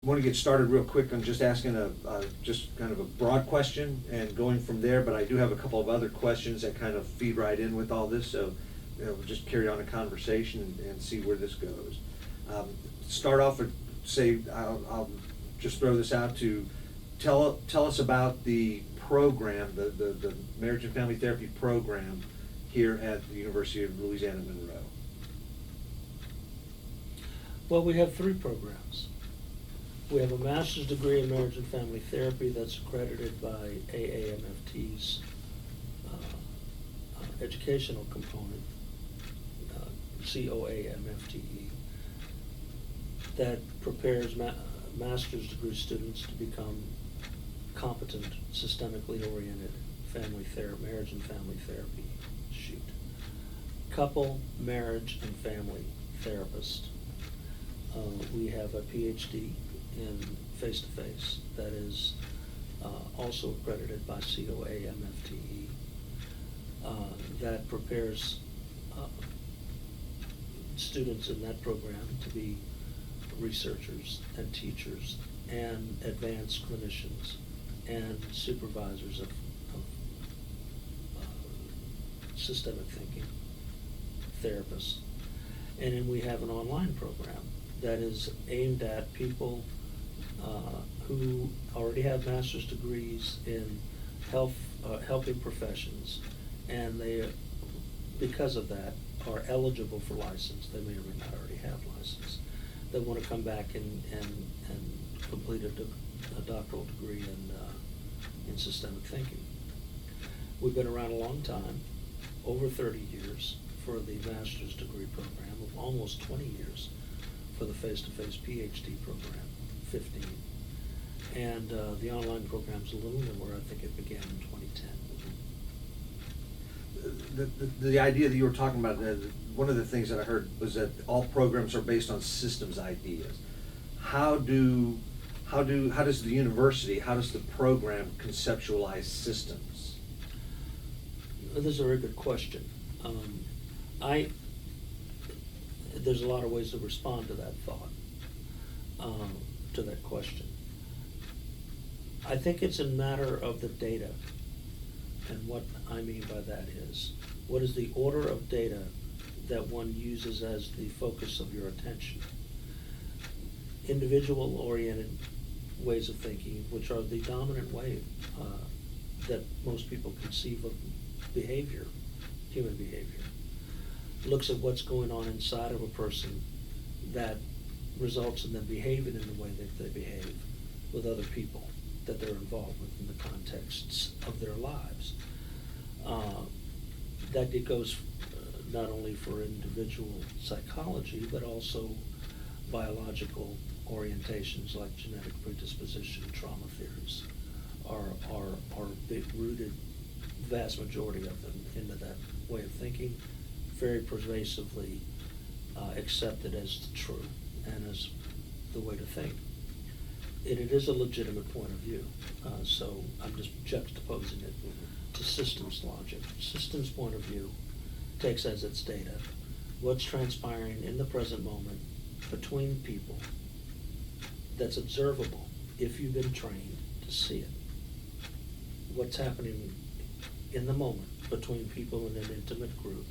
want to get started real quick on just asking just kind of a broad question and going from there, but I do have a couple of other questions that kind of feed right in with all this, so we'll just carry on a conversation and see where this goes. Start off with, say, I'll just throw this out to tell us about the program, the Marriage and Family Therapy program here at the University of Louisiana, Monroe. Well, we have 3 programs. We have a master's degree in marriage and family therapy that's accredited by AAMFT's educational component, COAMFTE, that prepares master's degree students to become competent, systemically oriented marriage and family therapy couple, marriage, and family therapist. We have a PhD in face-to-face that is also accredited by COAMFTE that prepares students in that program to be researchers and teachers and advanced clinicians and supervisors of systemic thinking therapists. And then we have an online program that is aimed at people who already have master's degrees in helping professions, and they, because of that, are eligible for license. They may or may not already have license. They want to come back and complete a doctoral degree in systemic thinking. We've been around a long time, over 30 years for the master's degree program, of almost 20 years for the face-to-face PhD program, 15. And the online program's a little newer. I think it began in 2010. The idea that you were talking about, one of the things that I heard was that all programs are based on systems ideas. How does the university, how does the program conceptualize systems? This is a very good question. There's a lot of ways to respond to that thought, to that question. I think it's a matter of the data, and what I mean by that is, what is the order of data that one uses as the focus of your attention? Individual-oriented ways of thinking, which are the dominant way that most people conceive of behavior, human behavior, looks at what's going on inside of a person that results in them behaving in the way that they behave with other people that they're involved with in the contexts of their lives. That it goes not only for individual psychology, but also biological orientations like genetic predisposition, trauma theories are big rooted, vast majority of them, into that way of thinking, very pervasively accepted as true and as the way to think. And it is a legitimate point of view, so I'm just juxtaposing it to systems logic. Systems point of view takes as its data what's transpiring in the present moment between people that's observable if you've been trained to see it. What's happening in the moment between people in an intimate group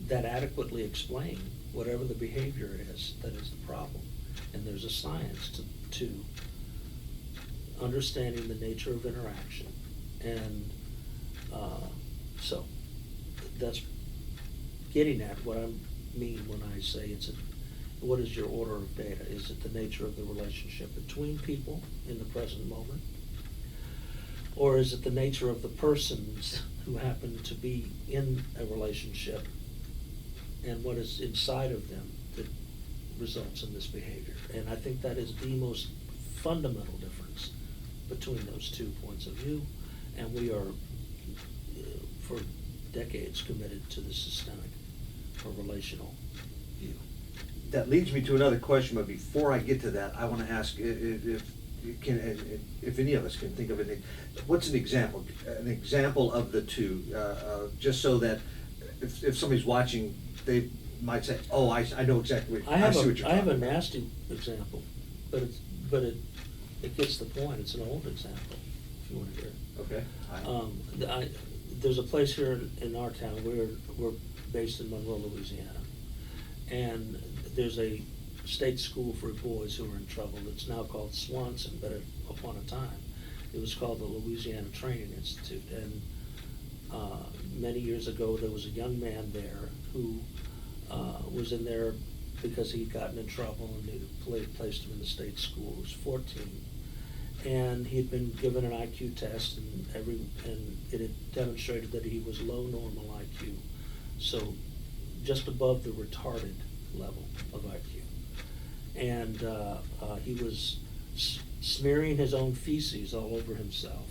that adequately explain whatever the behavior is that is the problem. And there's a science to understanding the nature of interaction. And so that's getting at what I mean when I say what is your order of data? Is it the nature of the relationship between people in the present moment? Or is it the nature of the persons who happen to be in a relationship and what is inside of them that results in this behavior? And I think that is the most fundamental difference between those 2 points of view, and we are for decades committed to the systemic or relational view. That leads me to another question, but before I get to that, I want to ask if any of us can think of it. What's an example? An example of the two, just so that if somebody's watching, they might say, oh, I know exactly what, I see what you're I have talking a about. nasty example, but it gets the point. It's an old example, if you want to hear it. Okay. There's a place here in our town, we're based in Monroe, Louisiana, and there's a state school for boys who are in trouble. It's now called Swanson, but upon a time, it was called the Louisiana Training Institute. And many years ago, there was a young man there who was in there because he'd gotten in trouble, and they placed him in the state school. He was 14. And he had been given an IQ test, and it had demonstrated that he was low normal IQ, so just above the retarded level of IQ. And he was smearing his own feces all over himself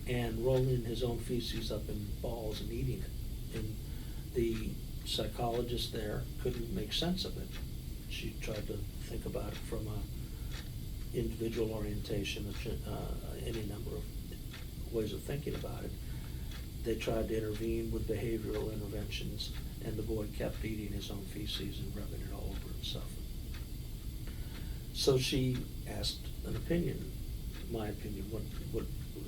and rolling his own feces up in balls and eating it. And the psychologist there couldn't make sense of it. She tried to think about it from a individual orientation, any number of ways of thinking about it. They tried to intervene with behavioral interventions, and the boy kept eating his own feces and rubbing it all over himself. So she asked an opinion, my opinion,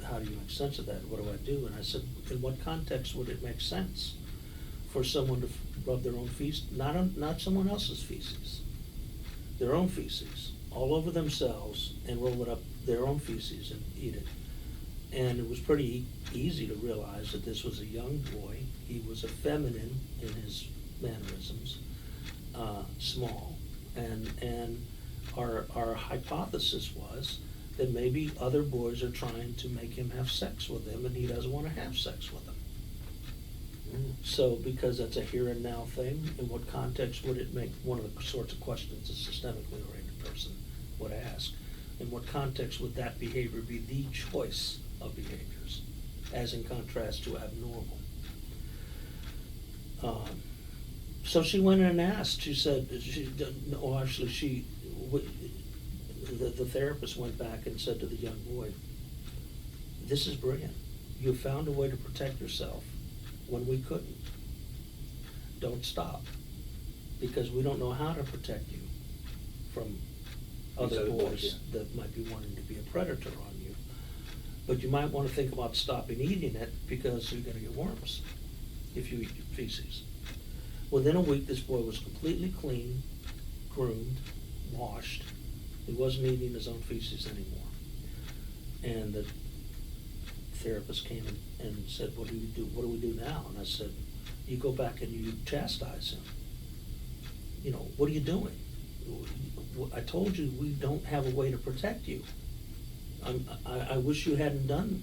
how do you make sense of that? What do I do? And I said, in what context would it make sense for someone to rub their own feces, not someone else's feces, their own feces, all over themselves, and roll it up their own feces and eat it? And it was pretty easy to realize that this was a young boy. He was effeminate in his mannerisms, small, and our hypothesis was that maybe other boys are trying to make him have sex with them, and he doesn't want to have sex with them. So, because that's a here and now thing, in what context would it make, one of the sorts of questions a systemically oriented person would ask, in what context would that behavior be the choice of behaviors, as in contrast to abnormal? So she went in and asked, she said, the therapist went back and said to the young boy, this is brilliant. You found a way to protect yourself when we couldn't. Don't stop, because we don't know how to protect you from other boys that might be wanting to be a predator on you. But you might want to think about stopping eating it, because you're going to get worms if you eat your feces. Within a week, this boy was completely clean, groomed, washed. He wasn't eating his own feces anymore. And the therapist came and said, what do you do? What do we do now? And I said, you go back and you chastise him. You know, what are you doing? I told you we don't have a way to protect you. I wish you hadn't done.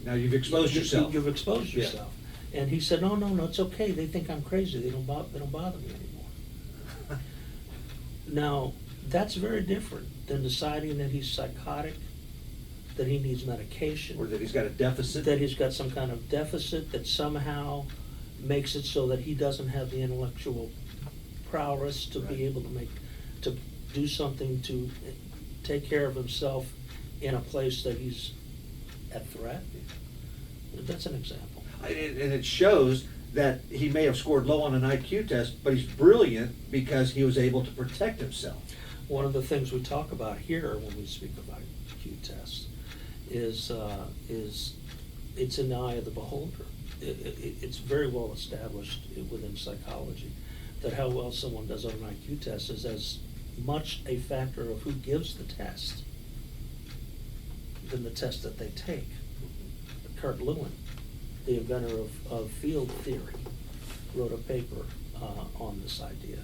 Now you've exposed yourself. You've exposed yourself. Yeah. And he said, no, it's okay. They think I'm crazy. They don't bother me anymore. Now, that's very different than deciding that he's psychotic, that he needs medication. Or that he's got a deficit. That he's got some kind of deficit that somehow makes it so that he doesn't have the intellectual prowess to be able to do something to take care of himself in a place that he's at threat. That's an example. And it shows that he may have scored low on an IQ test, but he's brilliant because he was able to protect himself. One of the things we talk about here when we speak about IQ tests is it's in the eye of the beholder. It's very well established within psychology that how well someone does on an IQ test is as much a factor of who gives the test than the test that they take. Kurt Lewin, the inventor of field theory, wrote a paper on this idea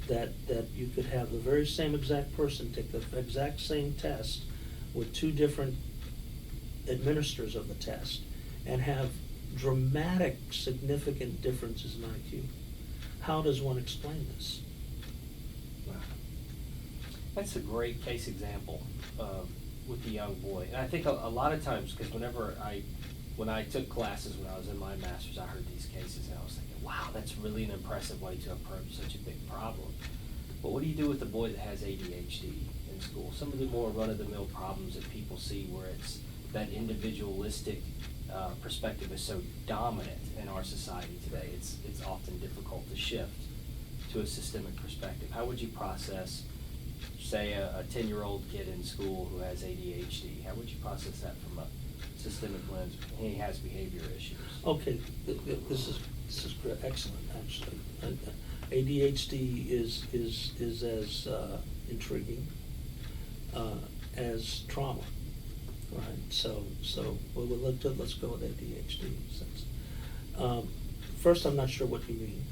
that you could have the very same exact person take the exact same test with two different administrators of the test and have dramatic, significant differences in IQ. How does one explain this? Wow. That's a great case example with the young boy. And I think a lot of times, because when I took classes when I was in my master's, I heard these cases and I was thinking, wow, that's really an impressive way to approach such a big problem. But what do you do with the boy that has ADHD in school? Some of the more run-of-the-mill problems that people see where it's that individualistic perspective is so dominant in our society today. It's often difficult to shift to a systemic perspective? How would you process, say, a 10-year-old kid in school who has ADHD? How would you process that from a systemic lens? He has behavior issues. Okay, this is excellent, actually. ADHD is as intriguing as trauma, right? So let's go with ADHD since. First, I'm not sure what you mean.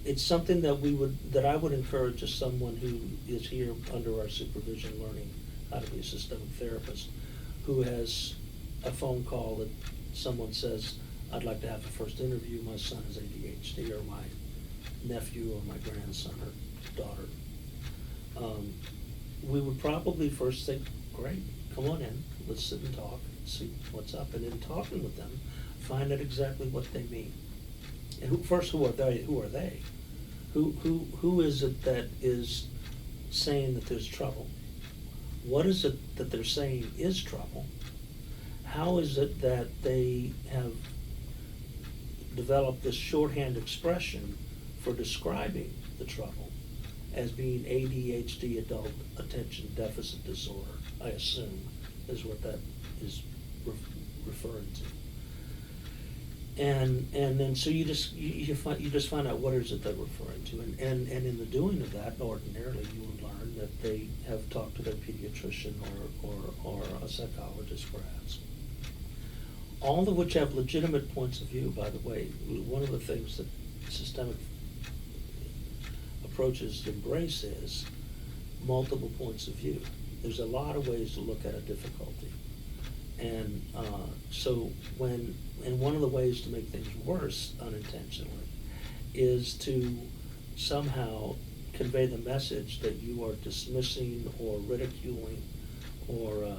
It's something that I would encourage as someone who is here under our supervision learning how to be a systemic therapist, who has a phone call that someone says, I'd like to have the first interview, my son has ADHD, or my nephew, or my grandson, or daughter. We would probably first think, great, come on in, let's sit and talk, see what's up, and in talking with them, find out exactly what they mean. And who are they? Who is it that is saying that there's trouble? What is it that they're saying is trouble? How is it that they have developed this shorthand expression for describing the trouble as being ADHD, adult attention deficit disorder, I assume, is what that is referring to. And then so you just find out what is it they're referring to, and in the doing of that, ordinarily you would learn that they have talked to their pediatrician or a psychologist perhaps. All of which have legitimate points of view, by the way. One of the things that systemic approaches embrace is multiple points of view. There's a lot of ways to look at a difficulty. And one of the ways to make things worse unintentionally is to somehow convey the message that you are dismissing or ridiculing or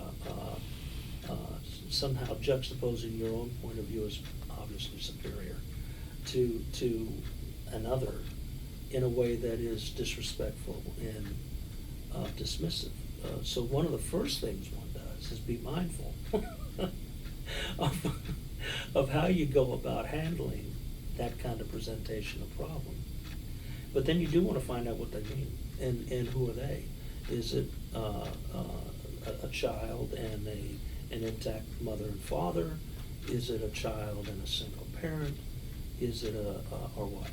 somehow juxtaposing your own point of view as obviously superior to another in a way that is disrespectful and dismissive. So one of the first things one does is be mindful of how you go about handling that kind of presentation of problem. But then you do want to find out what they mean and who are they. Is it a child and an intact mother and father? Is it a child and a single parent? Is it or what?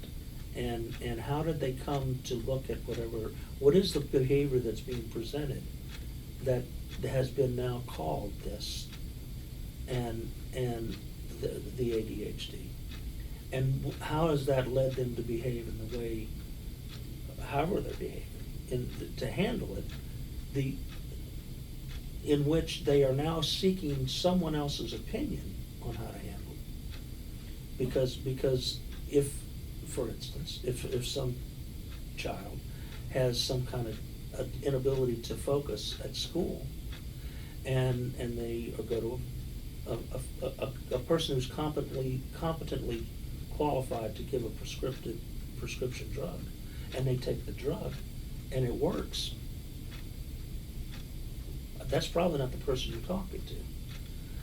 And how did they come to look at what is the behavior that's being presented that has been now called this and the ADHD? And how has that led them to behave in the way, however they're behaving, and to handle it, in which they are now seeking someone else's opinion on how to handle it. Because if, for instance, if some child has some kind of inability to focus at school, and they go to a person who's competently qualified to give a prescription drug, and they take the drug, and it works, that's probably not the person you're talking to.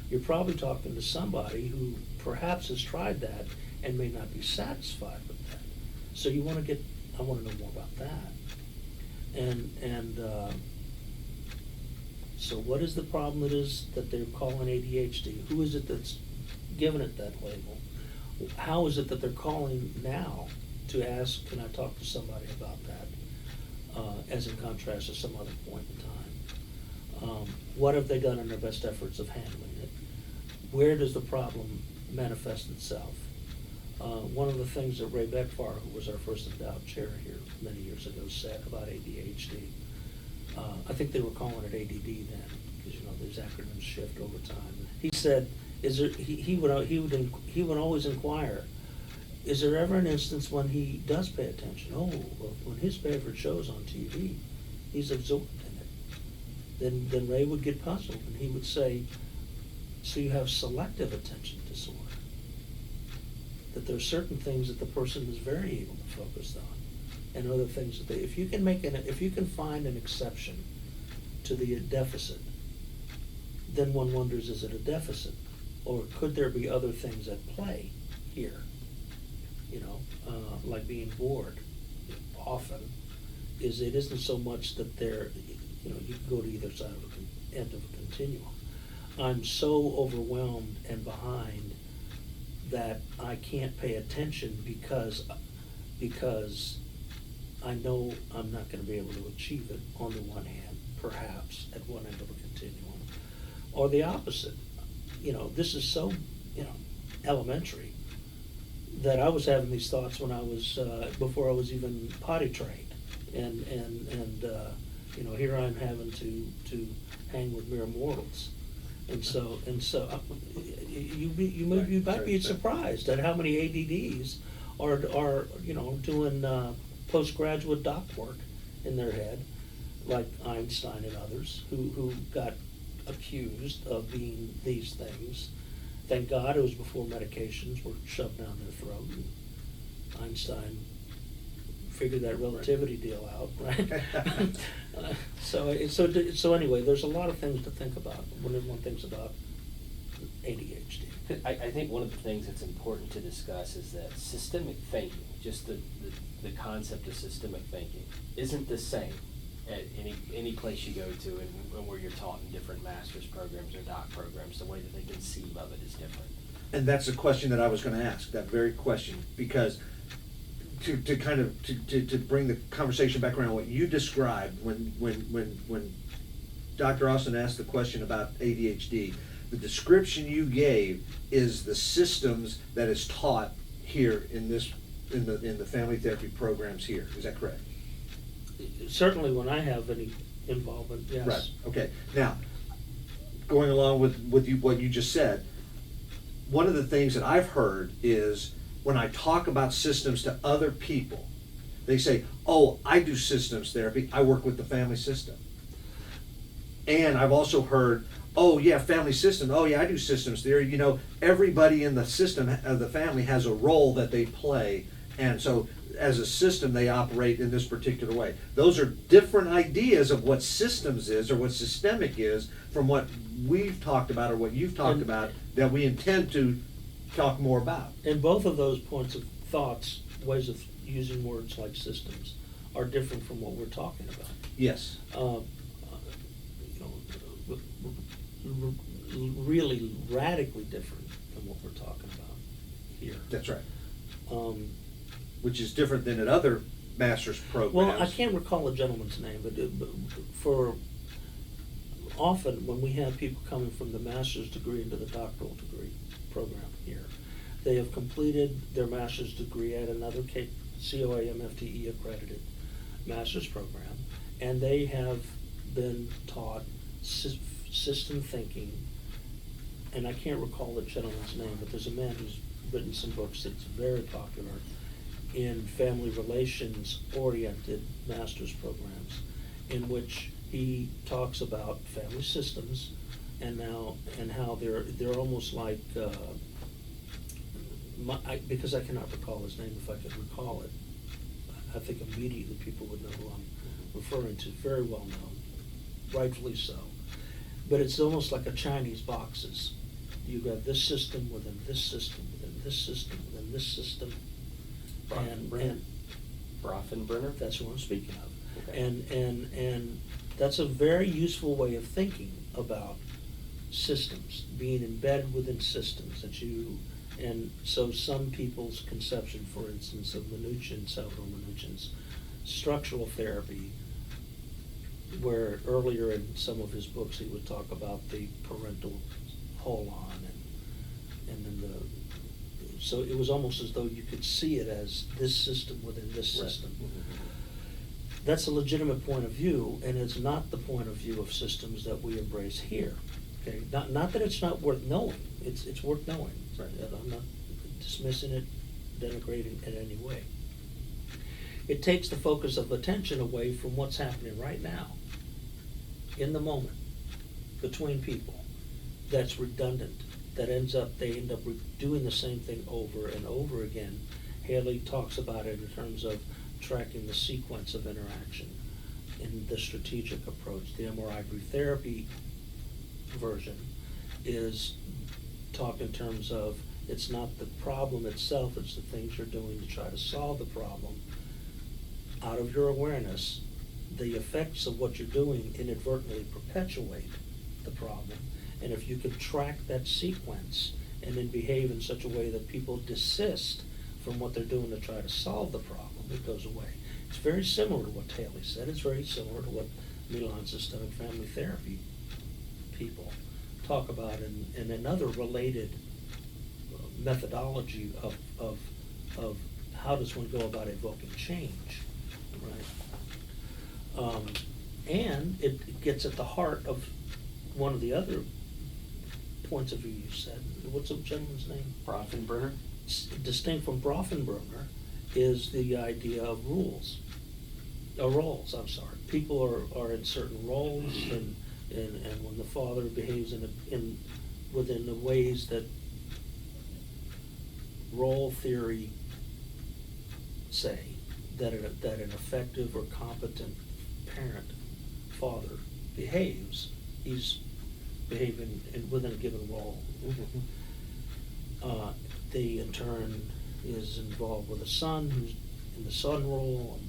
You're probably talking to somebody who perhaps has tried that and may not be satisfied with that. So I want to know more about that. And so what is the problem that they're calling ADHD? Who is it that's given it that label? How is it that they're calling now to ask, can I talk to somebody about that, as in contrast to some other point in time? What have they done in their best efforts of handling it? Where does the problem manifest itself? One of the things that Ray Beckfar, who was our first endowed chair here many years ago, said about ADHD, I think they were calling it ADD then, because these acronyms shift over time. He said, he would always inquire, is there ever an instance when he does pay attention? Oh, well, when his favorite show's on TV, he's absorbed in it. Then Ray would get puzzled, and he would say, so you have selective attention disorder. That there are certain things that the person is very able to focus on, and other things that if you can find an exception to the deficit, then one wonders, is it a deficit? Or could there be other things at play here? You know, like being bored often, it isn't so much that they're, you know, you can go to either side of end of a continuum. I'm so overwhelmed and behind that I can't pay attention because I know I'm not gonna be able to achieve it on the one hand, perhaps at one end of a continuum, or the opposite. You know, this is so, you know, elementary, that I was having these thoughts when I was, before I was even potty trained. And you know, here I'm having to hang with mere mortals. And so, you might be surprised at how many ADDs are, you know, doing postgraduate doc work in their head, like Einstein and others, who got accused of being these things. Thank God it was before medications were shoved down their throat, and Einstein figured that relativity deal out, right? So anyway, there's a lot of things to think about when everyone thinks about ADHD. I think one of the things that's important to discuss is that systemic thinking, just the concept of systemic thinking, isn't the same at any place you go to and where you're taught in different master's programs or doc programs. The way that they conceive of it is different. And that's a question that I was gonna ask, that very question, because to kind of, to bring the conversation back around what you described when Dr. Austin asked the question about ADHD, the description you gave is the systems that is taught here in the family therapy programs here. Is that correct? Certainly when I have any involvement, yes. Right, okay. Now, going along with what you just said, one of the things that I've heard is when I talk about systems to other people, they say, oh, I do systems therapy, I work with the family system. And I've also heard, oh yeah, family system, oh yeah, I do systems theory. You know, everybody in the system of the family has a role that they play, and so as a system they operate in this particular way. Those are different ideas of what systems is or what systemic is from what we've talked about or what you've talked about that we intend to talk more about. And both of those points of thoughts, ways of using words like systems, are different from what we're talking about. Yes. You know, really radically different than what we're talking about here. That's right. Which is different than in other master's programs. Well, I can't recall a gentleman's name, but for often when we have people coming from the master's degree into the doctoral degree program here, they have completed their master's degree at another COAM FTE accredited master's program, and they have been taught system thinking, and I can't recall the gentleman's name, but there's a man who's written some books that's very popular in family relations oriented master's programs, in which he talks about family systems and how they're almost like because I cannot recall his name. If I could recall it, I think immediately people would know who I'm referring to. Very well known, rightfully so. But it's almost like a Chinese boxes. You got this system within this system within this system within this system. Brofenbrenner? That's what I'm speaking of. Okay. And that's a very useful way of thinking about systems, being embedded within systems and so some people's conception, for instance, of Minuchin, Salvador Minuchin's structural therapy, where earlier in some of his books he would talk about the parental holon and then so it was almost as though you could see it as this system within this system. Right. That's a legitimate point of view, and it's not the point of view of systems that we embrace here. Okay, not that it's not worth knowing. It's worth knowing. Right. I'm not dismissing it, denigrating it in any way. It takes the focus of attention away from what's happening right now, in the moment, between people. That's redundant. They end up doing the same thing over and over again. Haley talks about it in terms of tracking the sequence of interaction in the strategic approach. The MRI group therapy version is talk in terms of, it's not the problem itself, it's the things you're doing to try to solve the problem. Out of your awareness, the effects of what you're doing inadvertently perpetuate the problem. And if you can track that sequence and then behave in such a way that people desist from what they're doing to try to solve the problem, it goes away. It's very similar to what Haley said. It's very similar to what Milan systemic family therapy people talk about in another related methodology of how does one go about evoking change, right? And it gets at the heart of one of the other points of view you said. What's the gentleman's name? Brofenbrenner? Distinct from Brofenbrenner is the idea of rules. Roles, I'm sorry. People are in certain roles, and when the father behaves within the ways that role theory say that an effective or competent parent, father, behaves, he's behaving within a given role. They in turn is involved with a son who's in the son role,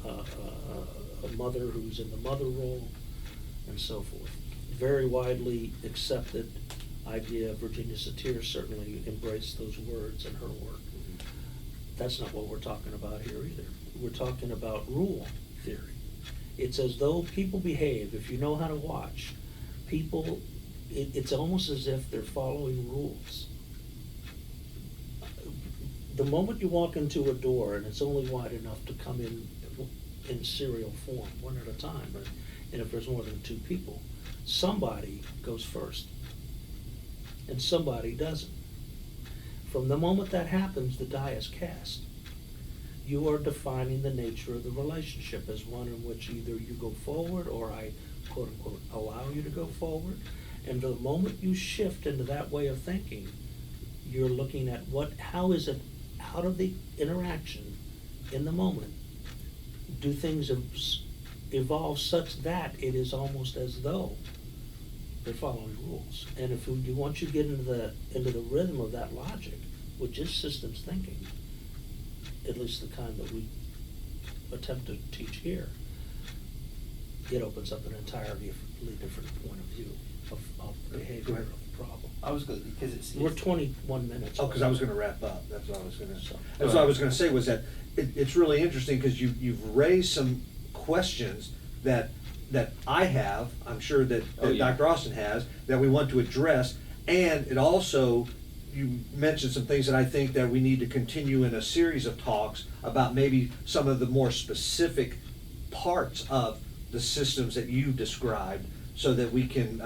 a mother who's in the mother role, and so forth. Very widely accepted idea. Virginia Satir certainly embraced those words in her work. That's not what we're talking about here either. We're talking about rule theory. It's as though people behave, if you know how to watch, people, it's almost as if they're following rules. The moment you walk into a door and it's only wide enough to come in serial form, one at a time, and if there's more than two people, somebody goes first and somebody doesn't. From the moment that happens, the die is cast. You are defining the nature of the relationship as one in which either you go forward or I, quote unquote, allow you to go forward. And the moment you shift into that way of thinking, you're looking at how do the interaction in the moment, do things evolve such that it is almost as though they're following rules. And once you get into the rhythm of that logic, which is systems thinking, at least the kind that we attempt to teach here, it opens up an entirely different point of view of behavior of the problem. I was going, because it's. We're 21 minutes. Oh, because I was gonna wrap up, that's what I was gonna, So- that's what I was gonna say, was that it's really interesting, because you've raised some questions that I have, I'm sure that Oh, yeah. Dr. Austin has, that we want to address, and it also, you mentioned some things that I think that we need to continue in a series of talks about maybe some of the more specific parts of the systems that you described, so that we can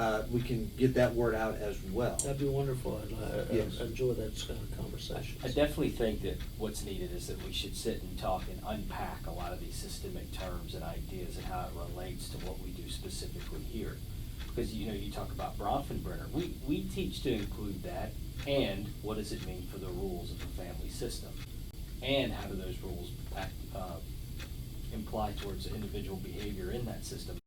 get that word out as well. That'd be wonderful, and Yes. I enjoy that kind of conversation. I definitely think that what's needed is that we should sit and talk and unpack a lot of these systemic terms and ideas and how it relates to what we do specifically here. Because, you talk about Brofenbrenner. We teach to include that, and what does it mean for the rules of the family system? And how do those rules imply towards the individual behavior in that system?